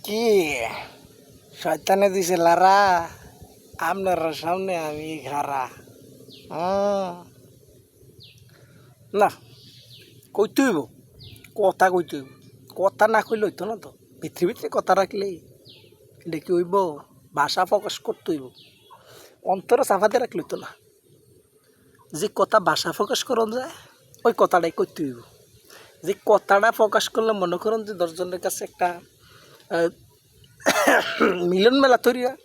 কি শয়তানে দিছে লারা, আপনার সামনে আমি খারা। না কইতে হইব, কথা কইতে হইব। কথা না কইলে হইতো না তো। ভিতরে ভিতরে কথা রাখলেই এটা কি হইব? ভাষা প্রকাশ করতে হইব, অন্তরে চাপাতে রাখলে হইতো না। যে কথা ভাষা প্রকাশ করন যায় ওই কথাটাই করতে হইব। যে কথাটা প্রকাশ করলে মনে করেন যে 10 জনের কাছে একটা মিলন মেলা তৈরি হয়,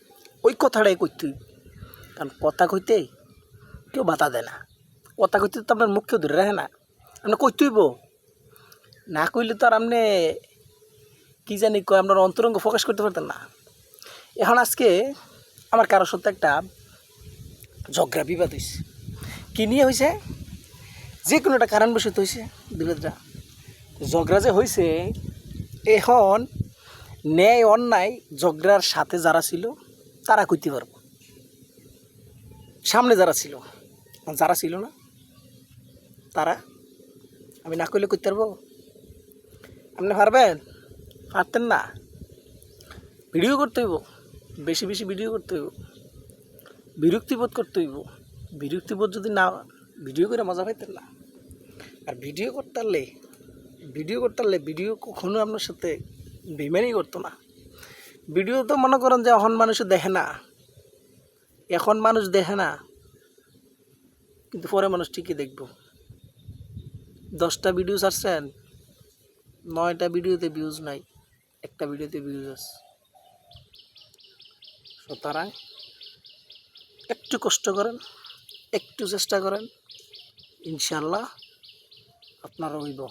ওই কথাটাই করতে হইব। কারণ কথা কইতে কেউ বাধা দেয় না। কথা কইতে তো আপনার মুখ কেউ ধরে রাখে না, আপনি কইতে হইব। না কইলে তো আর আপনি কী জানি কয় আপনার অন্তরঙ্গ প্রকাশ করতে পারতেন না। এখন আজকে আমার কারোর সাথে একটা ঝগড়া বিবাদ হয়েছে। কী নিয়ে হয়েছে? যে কোনো একটা কারণ বসে হয়েছে বিবাদটা। ঝগড়া যে হয়েছে, এখন ন্যায় অন্যায় ঝগড়ার সাথে যারা ছিল তারা কইতে পারবো, সামনে যারা ছিল। যারা ছিল না তারা আমি না কইলে কইতে পারবো? আপনি পারবেন? পারতেন না। ভিডিও করতে হইব, বেশি বেশি ভিডিও করতে হইব, বিরক্তিবোধ করতে হইব। বিরক্তিবোধ যদি না ভিডিও করে মজা পাইতেন না। আর ভিডিও করতে পারলে ভিডিও কখনো আপনার সাথে বেইমানি করতো না। ভিডিও তো মনে করেন যে এখন মানুষ দেখে না, কিন্তু পরে মানুষ ঠিকই দেখব। 10টা ভিডিও ছাড়ছেন, 9টা ভিডিওতে ভিউজ নাই, একটা ভিডিওতে ভিউজ আছে। সুতরাং একটু কষ্ট করেন, একটু চেষ্টা করেন, ইনশাল্লাহ আপনার হইব।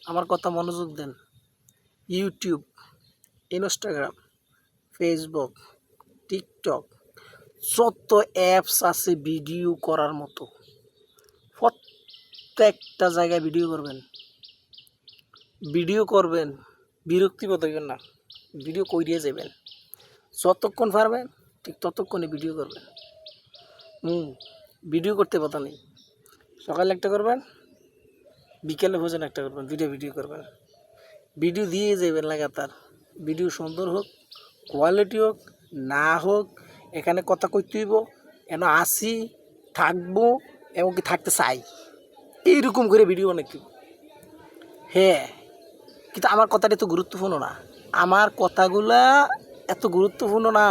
আমার কথা মনোযোগ দেন। ইউটিউব, ইনস্টাগ্রাম, ফেসবুক, টিকটক, যত অ্যাপস আছে ভিডিও করার মতো, প্রত্যেকটা জায়গায় ভিডিও করবেন, বিরক্তিবোধ হইবেন না। ভিডিও কইরিয়ে যাবেন, যতক্ষণ পারবেন ঠিক ততক্ষণে ভিডিও করবেন। ভিডিও করতে কথা নেই। সকালে একটা করবেন, বিকেলে ভোজন একটা করবেন, ভিডিও করবেন। ভিডিও দিয়ে যাবেন লাগাতার। ভিডিও সুন্দর হোক, কোয়ালিটি হোক না হোক, এখানে কথা কইতে হইব, এন আসি, থাকবো, এমনকি থাকতে চাই, এইরকম করে ভিডিও বানাইতে হইব। হ্যাঁ, কিন্তু আমার কথাটা এত গুরুত্বপূর্ণ না, আমার কথাগুলা এত গুরুত্বপূর্ণ না।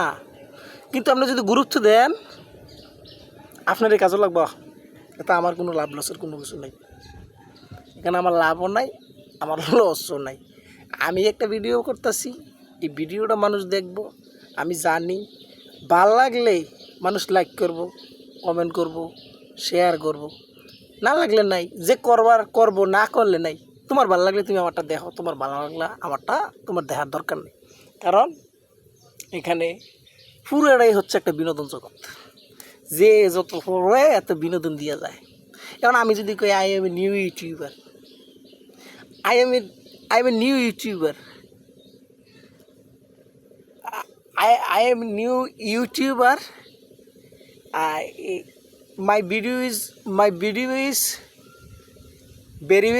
কিন্তু আপনি যদি গুরুত্ব দেন, আপনার এই কাজও লাগবে। এটা আমার কোনো লাভ লসের কোনো কিছু নেই। এখানে আমার লাভও নাই, আমার লসও নাই। আমি একটা ভিডিও করতেছি, এই ভিডিওটা মানুষ দেখব, আমি জানি। ভাল লাগলে মানুষ লাইক করব, কমেন্ট করব, শেয়ার করব, না লাগলে নাই। যে করবার করব, না করলে নাই। তোমার ভালো লাগলে তুমি আমারটা দেখো, তোমার ভালো লাগলে আমারটা তোমার দেখার দরকার নেই। কারণ এখানে পুরোটাই হচ্ছে একটা বিনোদন জগৎ, যে যত পড়ে এত বিনোদন দিয়া যায়। এখন আমি যদি কই I M a new YouTuber, I am a new YouTuber. I am a new YouTuber. My video is very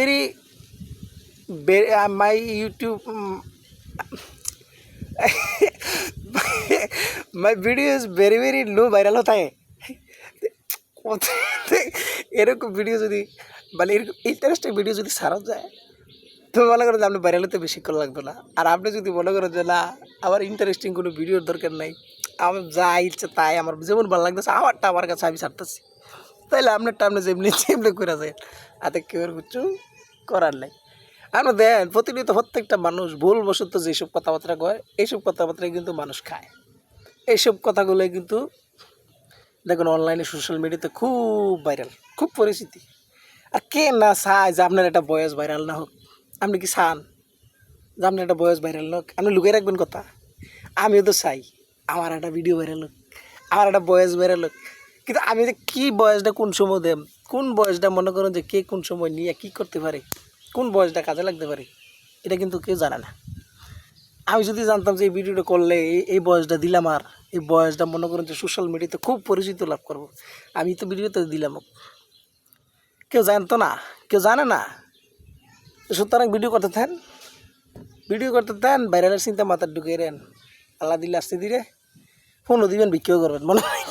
my YouTube my video is very low viral होता है। এরকম ভিডিও যদি মানে এরকম ইন্টারেস্টিং ভিডিও যদি ছাড়া যায়, তুমি মনে করো যে আপনি ভাইরাল হতে বেশিক্ষণ লাগবে না। আর আপনি যদি মনে করেন যে না, আমার ইন্টারেস্টিং কোনো ভিডিওর দরকার নাই, আমার যা ইচ্ছে তাই, আমার যেমন ভালো লাগতেছে আমারটা আমার কাছে আমি ছাড়তেছি, তাইলে আপনারটা আপনি যেমনি করে যায়, হাতে কেউ কিছু করার নাই। আমরা দেন প্রতিনিয়ত প্রত্যেকটা মানুষ ভুলবশত যেসব কথাবার্তা কয়, এইসব কথাবার্তায় কিন্তু মানুষ খায়। এইসব কথাগুলোই কিন্তু দেখুন অনলাইনে সোশ্যাল মিডিয়াতে খুব ভাইরাল, খুব পরিচিতি। আর কে না চায় যে আপনার একটা বয়স ভাইরাল না হোক? আপনি কি চান যে আপনার একটা বয়স ভাইরাল হোক? আপনি লুকিয়ে রাখবেন কথা? আমিও তো চাই আমার একটা ভিডিও ভাইরাল হোক, আমার একটা বয়স ভাইরাল হোক। কিন্তু আমি যে কী বয়সটা কোন সময় দেব, কোন বয়সটা মনে করেন যে কে কোন সময় নিয়ে কী করতে পারে, কোন বয়সটা কাজে লাগতে পারে, এটা কিন্তু কেউ জানে না। আমি যদি জানতাম যে এই ভিডিওটা করলে এই বয়সটা দিলাম, আর এই বয়সটা মনে করেন যে সোশ্যাল মিডিয়াতে খুব পরিচিত লাভ করবো, আমি তো ভিডিওতে দিলাম। কেউ জানতো না, কেউ জানে না। সুতরাং ভিডিও করতে থাকেন ভাইরালের চিন্তা মাথার ঢুকে রেন আল্লাহ দিলে আসতে দিলে ফোনও দিবেন বিক্রিও করবেন মনে হয়